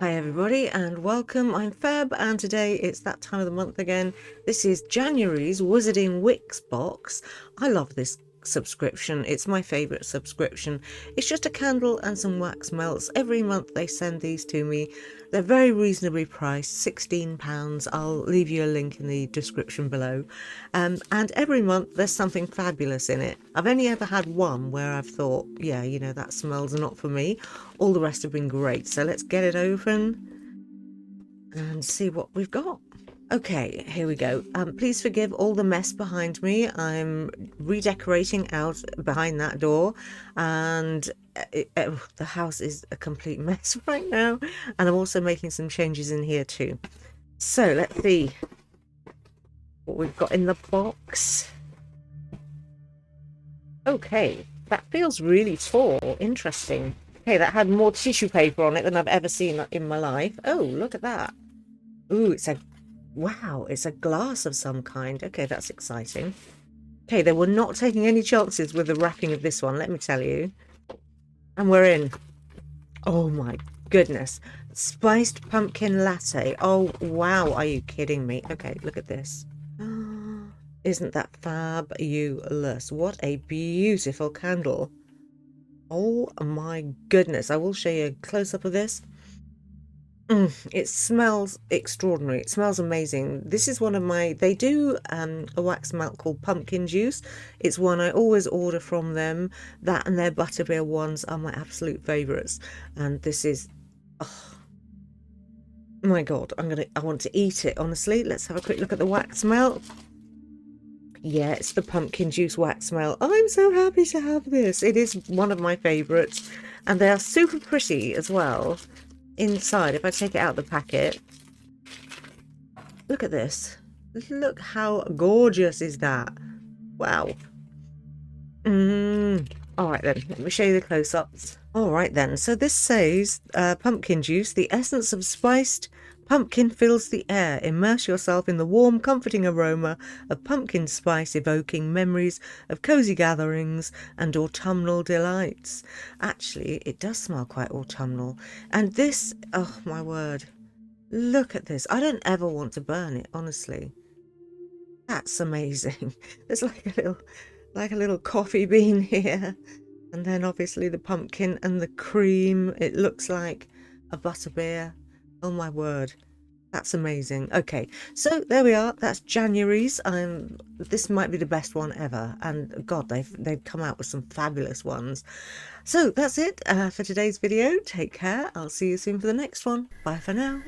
Hi everybody and welcome. I'm Feb and today it's that time of the month again. This is January's Wizarding Wicks box. I love this subscription. It's my favourite subscription. It's just a candle and some wax melts. Every month they send these to me. They're very reasonably priced, £16. I'll leave you a link in the description below. And every month there's something fabulous in it. I've only ever had one where I've thought, yeah, you know, that smells not for me. All the rest have been great. So let's get it open and see what we've got. Okay, here we go. Please forgive all the mess behind me. I'm redecorating out behind that door and the house is a complete mess right now. And I'm also making some changes in here too. So let's see what we've got in the box. Okay, that feels really tall. Interesting. Okay, that had more tissue paper on it than I've ever seen in my life. Oh, look at that. Ooh, wow, it's a glass of some kind. Okay, that's exciting. Okay, they were not taking any chances with the wrapping of this one, let me tell you. And we're in. Oh my goodness. Spiced pumpkin latte. Oh, wow, are you kidding me? Okay, look at this. Isn't that fabulous? What a beautiful candle. Oh my goodness. I will show you a close-up of this. It smells extraordinary. It smells amazing. This is one of my, they do a wax melt called pumpkin juice. It's one I always order from them. That and their butterbeer ones are my absolute favorites. And this is, oh my God, I want to eat it, honestly. Let's have a quick look at the wax melt. Yeah, it's the pumpkin juice wax melt. I'm so happy to have this. It is one of my favorites. And they are super pretty as well. Inside, if I take it out of the packet, look at this. Look how gorgeous is that. Wow. All right then, let me show you the close-ups. All right then, so this says pumpkin juice, the essence of spiced pumpkin fills the air. Immerse yourself in the warm, comforting aroma of pumpkin spice, evoking memories of cozy gatherings and autumnal delights. Actually, it does smell quite autumnal. And this, oh my word, look at this. I don't ever want to burn it, honestly. That's amazing. There's like a little coffee bean here. And then obviously the pumpkin and the cream. It looks like a butterbeer. Oh my word, that's amazing. Okay, so there we are. That's January's. This might be the best one ever, and God, they've come out with some fabulous ones. So that's it for today's video. Take care. I'll see you soon for the next one. Bye for now.